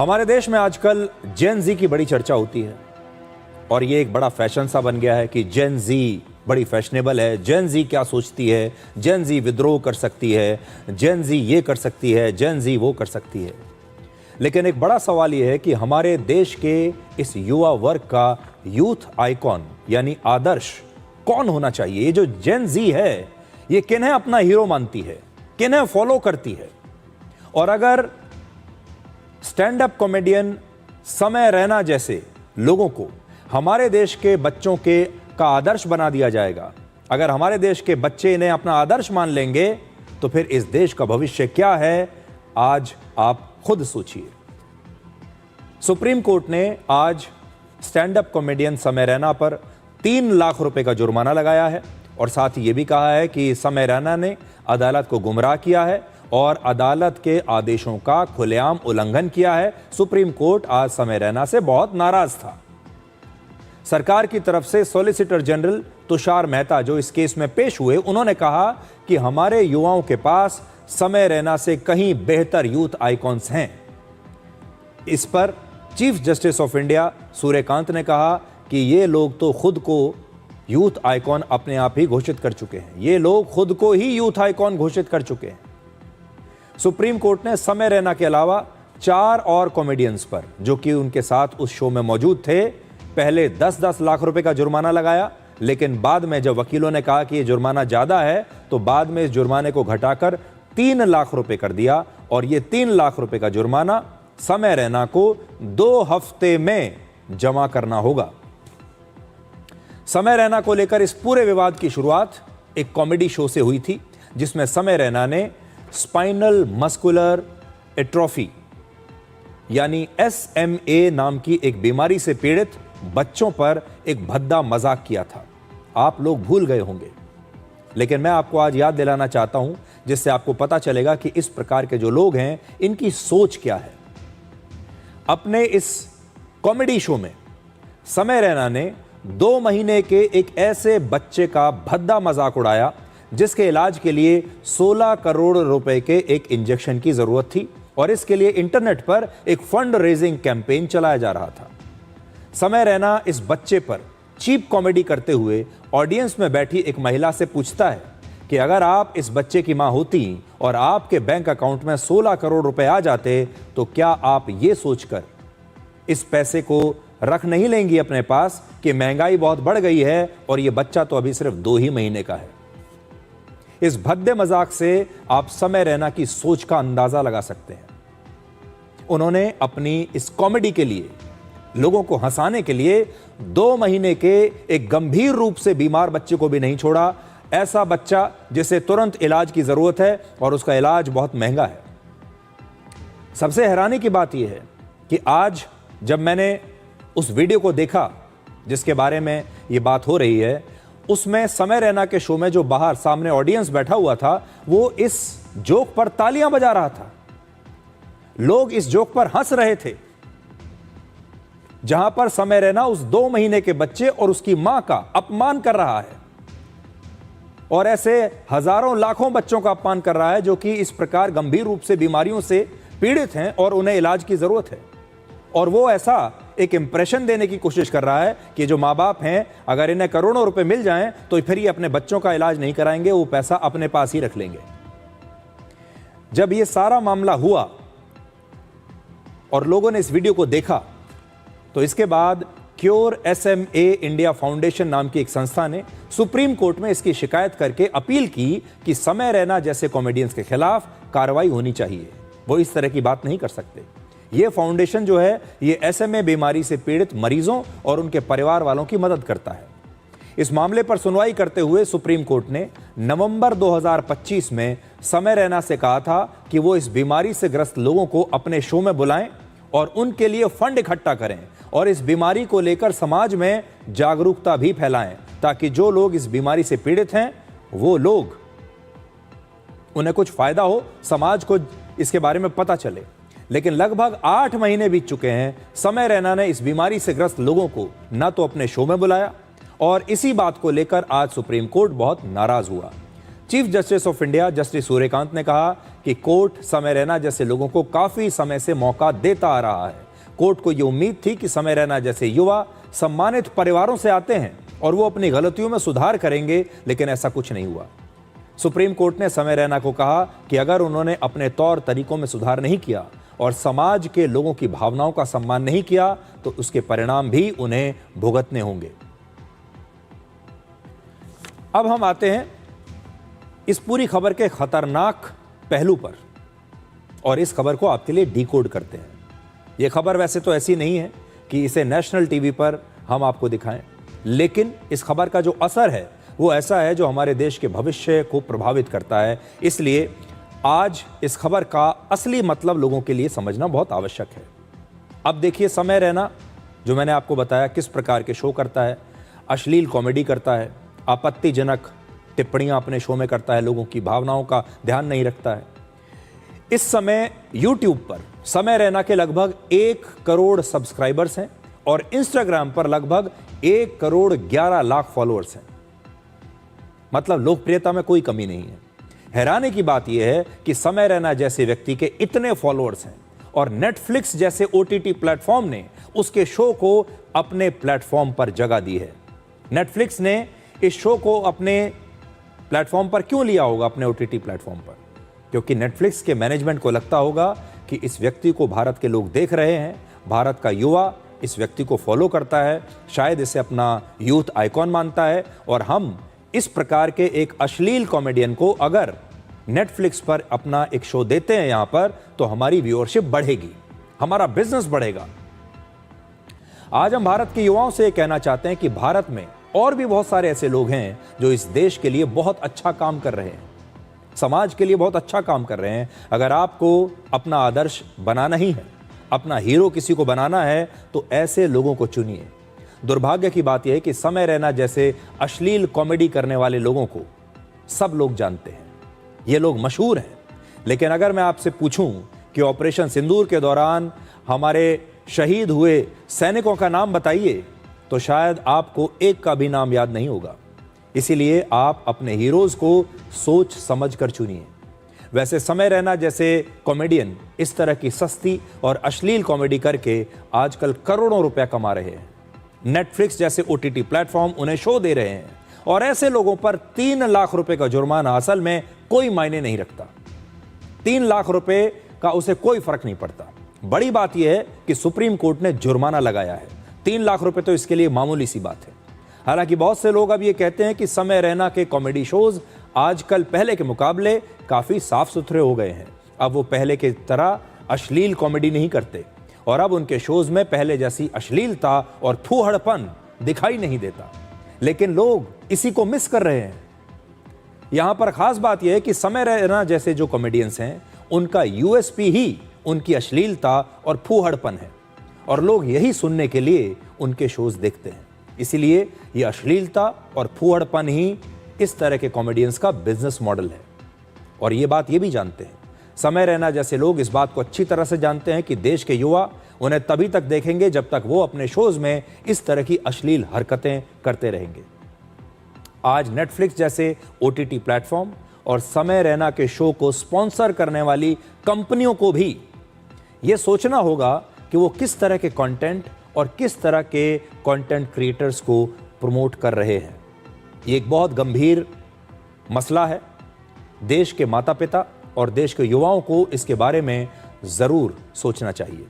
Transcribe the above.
हमारे देश में आजकल जेन जी की बड़ी चर्चा होती है और ये एक बड़ा फैशन सा बन गया है कि जेन जी बड़ी फैशनेबल है। जेन जी क्या सोचती है, जेन जी विद्रोह कर सकती है, जेन जी ये कर सकती है, जेन जी वो कर सकती है। लेकिन एक बड़ा सवाल ये है कि हमारे देश के इस युवा वर्ग का यूथ आइकॉन यानी आदर्श कौन होना चाहिए। ये जो जेन जी है ये किन्हें अपना हीरो मानती है, किन्हें फॉलो करती है। और अगर स्टैंड अप कॉमेडियन समय रैना जैसे लोगों को हमारे देश के बच्चों के का आदर्श बना दिया जाएगा, अगर हमारे देश के बच्चे इन्हें अपना आदर्श मान लेंगे तो फिर इस देश का भविष्य क्या है, आज आप खुद सोचिए। सुप्रीम कोर्ट ने आज स्टैंड अप कॉमेडियन समय रैना पर 3 लाख रुपए का जुर्माना लगाया है और साथ ही यह भी कहा है कि समय रैना ने अदालत को गुमराह किया है और अदालत के आदेशों का खुलेआम उल्लंघन किया है। सुप्रीम कोर्ट आज समय रैना से बहुत नाराज था। सरकार की तरफ से सॉलिसिटर जनरल तुषार मेहता जो इस केस में पेश हुए, उन्होंने कहा कि हमारे युवाओं के पास समय रैना से कहीं बेहतर यूथ आइकॉन्स हैं। इस पर chief justice of India Suryakant ने कहा कि ये लोग तो खुद को यूथ आइकॉन अपने आप ही घोषित कर चुके हैं, ये लोग खुद को ही यूथ आइकॉन घोषित कर चुके हैं। सुप्रीम कोर्ट ने समय रैना के अलावा 4 और कॉमेडियंस पर जो कि उनके साथ उस शो में मौजूद थे, पहले 10-10 लाख रुपए का जुर्माना लगाया, लेकिन बाद में जब वकीलों ने कहा कि यह जुर्माना ज्यादा है तो बाद में इस जुर्माने को घटाकर 3 लाख रुपए कर दिया और यह 3 लाख रुपए का जुर्माना समय रैना को 2 हफ्ते में जमा करना होगा। समय रैना को लेकर इस पूरे विवाद की शुरुआत एक कॉमेडी शो से हुई थी जिसमें समय रैना ने स्पाइनल मस्कुलर एट्रोफी यानी SMA नाम की एक बीमारी से पीड़ित बच्चों पर एक भद्दा मजाक किया था। आप लोग भूल गए होंगे, लेकिन मैं आपको आज याद दिलाना चाहता हूं जिससे आपको पता चलेगा कि इस प्रकार के जो लोग हैं इनकी सोच क्या है। अपने इस कॉमेडी शो में समय रैना ने 2 महीने के एक ऐसे बच्चे का भद्दा मजाक उड़ाया जिसके इलाज के लिए 16 करोड़ रुपए के एक इंजेक्शन की जरूरत थी और इसके लिए इंटरनेट पर एक फंड रेजिंग कैंपेन चलाया जा रहा था। समय रैना इस बच्चे पर चीप कॉमेडी करते हुए ऑडियंस में बैठी एक महिला से पूछता है कि अगर आप इस बच्चे की मां होती और आपके बैंक अकाउंट में 16 करोड़ रुपए आ जाते तो क्या आप ये सोचकर इस पैसे को रख नहीं लेंगी अपने पास कि महंगाई बहुत बढ़ गई है और यह बच्चा तो अभी सिर्फ 2 ही महीने का है। इस भद्दे मजाक से आप समय रैना की सोच का अंदाजा लगा सकते हैं। उन्होंने अपनी इस कॉमेडी के लिए, लोगों को हंसाने के लिए 2 महीने के एक गंभीर रूप से बीमार बच्चे को भी नहीं छोड़ा, ऐसा बच्चा जिसे तुरंत इलाज की जरूरत है और उसका इलाज बहुत महंगा है। सबसे हैरानी की बात यह है कि आज जब मैंने उस वीडियो को देखा जिसके बारे में यह बात हो रही है, उसमें समय रैना के शो में जो बाहर सामने ऑडियंस बैठा हुआ था वो इस जोक पर तालियां बजा रहा था। लोग इस जोक पर हंस रहे थे जहां पर समय रैना उस 2 महीने के बच्चे और उसकी मां का अपमान कर रहा है और ऐसे हजारों लाखों बच्चों का अपमान कर रहा है जो कि इस प्रकार गंभीर रूप से बीमारियों से पीड़ित हैं और उन्हें इलाज की जरूरत है। और वो ऐसा एक इंप्रेशन देने की कोशिश कर रहा है कि जो माँ बाप हैं अगर इन्हें करोड़ों रुपए मिल जाएं तो फिर ये अपने बच्चों का इलाज नहीं कराएंगे, वो पैसा अपने पास ही रख लेंगे। जब ये सारा मामला हुआ और लोगों ने इस वीडियो को देखा तो इसके बाद क्योर SMA इंडिया फाउंडेशन नाम की एक संस्था ने सुप्रीम कोर्ट में इसकी शिकायत करके अपील की कि समय रैना जैसे कॉमेडियंस के खिलाफ कार्रवाई होनी चाहिए। वो इस तरह की बात नहीं कर सकते। ये फाउंडेशन जो है ये SMA बीमारी से पीड़ित मरीजों और उनके परिवार वालों की मदद करता है। इस मामले पर सुनवाई करते हुए सुप्रीम कोर्ट ने नवंबर 2025 में समय रैना से कहा था कि वो इस बीमारी से ग्रस्त लोगों को अपने शो में बुलाएं और उनके लिए फंड इकट्ठा करें और इस बीमारी को लेकर समाज में जागरूकता भी फैलाएं ताकि जो लोग इस बीमारी से पीड़ित हैं वो लोग उन्हें कुछ फायदा हो, समाज को इसके बारे में पता चले। लेकिन लगभग 8 महीने बीत चुके हैं, समय रैना ने इस बीमारी से ग्रस्त लोगों को ना तो अपने शो में बुलाया और इसी बात को लेकर आज सुप्रीम कोर्ट बहुत नाराज हुआ। Chief justice of India justice Suryakant ने कहा कि कोर्ट समय रैना जैसे लोगों को काफी समय से मौका देता आ रहा है। कोर्ट को यह उम्मीद थी कि समय रैना जैसे युवा सम्मानित परिवारों से आते हैं और वो अपनी गलतियों में सुधार करेंगे, लेकिन ऐसा कुछ नहीं हुआ। सुप्रीम कोर्ट ने समय रैना को कहा कि अगर उन्होंने अपने तौर तरीकों में सुधार नहीं किया और समाज के लोगों की भावनाओं का सम्मान नहीं किया तो उसके परिणाम भी उन्हें भुगतने होंगे। अब हम आते हैं इस पूरी खबर के खतरनाक पहलू पर और इस खबर को आपके लिए डिकोड करते हैं। यह खबर वैसे तो ऐसी नहीं है कि इसे नेशनल टीवी पर हम आपको दिखाएं, लेकिन इस खबर का जो असर है वो ऐसा है जो हमारे देश के भविष्य को प्रभावित करता है। इसलिए आज इस खबर का असली मतलब लोगों के लिए समझना बहुत आवश्यक है। अब देखिए, समय रैना जो मैंने आपको बताया किस प्रकार के शो करता है, अश्लील कॉमेडी करता है, आपत्तिजनक टिप्पणियां अपने शो में करता है, लोगों की भावनाओं का ध्यान नहीं रखता है। इस समय YouTube पर समय रैना के लगभग 1 करोड़ सब्सक्राइबर्स हैं और Instagram पर लगभग 1 करोड़ 11 लाख फॉलोअर्स हैं। मतलब लोकप्रियता में कोई कमी नहीं है। हैरानी की बात यह है कि समय रैना जैसे व्यक्ति के इतने फॉलोअर्स हैं और नेटफ्लिक्स जैसे OTT प्लेटफॉर्म ने उसके शो को अपने प्लेटफॉर्म पर जगह दी है। नेटफ्लिक्स ने इस शो को अपने प्लेटफॉर्म पर क्यों लिया होगा, अपने OTT प्लेटफॉर्म पर? क्योंकि नेटफ्लिक्स के मैनेजमेंट को लगता होगा कि इस व्यक्ति को भारत के लोग देख रहे हैं, भारत का युवा इस व्यक्ति को फॉलो करता है, शायद इसे अपना यूथ आइकॉन मानता है और हम इस प्रकार के एक अश्लील कॉमेडियन को अगर नेटफ्लिक्स पर अपना एक शो देते हैं यहां पर, तो हमारी व्यूअरशिप बढ़ेगी, हमारा बिजनेस बढ़ेगा। आज हम भारत के युवाओं से कहना चाहते हैं कि भारत में और भी बहुत सारे ऐसे लोग हैं जो इस देश के लिए बहुत अच्छा काम कर रहे हैं, समाज के लिए बहुत अच्छा काम कर रहे हैं। अगर आपको अपना आदर्श बनाना ही है, अपना हीरो किसी को बनाना है, तो ऐसे लोगों को चुनिए। दुर्भाग्य की बात यह है कि समय रैना जैसे अश्लील कॉमेडी करने वाले लोगों को सब लोग जानते हैं, ये लोग मशहूर हैं। लेकिन अगर मैं आपसे पूछूं कि ऑपरेशन सिंदूर के दौरान हमारे शहीद हुए सैनिकों का नाम बताइए, तो शायद आपको एक का भी नाम याद नहीं होगा। इसीलिए आप अपने हीरोज को सोच समझ कर चुनिए। वैसे समय रैना जैसे कॉमेडियन इस तरह की सस्ती और अश्लील कॉमेडी करके आजकल करोड़ों रुपया कमा रहे हैं। नेटफ्लिक्स जैसे OTT प्लेटफॉर्म उन्हें शो दे रहे हैं और ऐसे लोगों पर 3 लाख रुपए का जुर्माना असल में कोई मायने नहीं रखता। 3 लाख रुपए का उसे कोई फर्क नहीं पड़ता। बड़ी बात यह है कि सुप्रीम कोर्ट ने जुर्माना लगाया है। 3 लाख रुपए तो इसके लिए मामूली सी बात है। हालांकि बहुत से लोग अब ये कहते हैं कि समय रैना के कॉमेडी शोज आजकल पहले के मुकाबले काफी साफ सुथरे हो गए हैं। अब वो पहले की तरह अश्लील कॉमेडी नहीं करते और अब उनके शोज में पहले जैसी अश्लीलता और फूहड़पन दिखाई नहीं देता। लेकिन लोग इसी को मिस कर रहे हैं। यहां पर खास बात यह है कि समय रैना जैसे जो कॉमेडियंस हैं, उनका USP ही उनकी अश्लीलता और फूहड़पन है और लोग यही सुनने के लिए उनके शोज देखते हैं। इसीलिए यह अश्लीलता और फूहड़पन ही इस तरह के कॉमेडियंस का बिजनेस मॉडल है। और ये बात ये भी जानते हैं, समय रैना जैसे लोग इस बात को अच्छी तरह से जानते हैं कि देश के युवा उन्हें तभी तक देखेंगे जब तक वो अपने शोज में इस तरह की अश्लील हरकतें करते रहेंगे। आज नेटफ्लिक्स जैसे OTT प्लेटफॉर्म और समय रैना के शो को स्पॉन्सर करने वाली कंपनियों को भी ये सोचना होगा कि वो किस तरह के कंटेंट और किस तरह के कंटेंट क्रिएटर्स को प्रमोट कर रहे हैं। ये एक बहुत गंभीर मसला है। देश के माता पिता और देश के युवाओं को इसके बारे में जरूर सोचना चाहिए।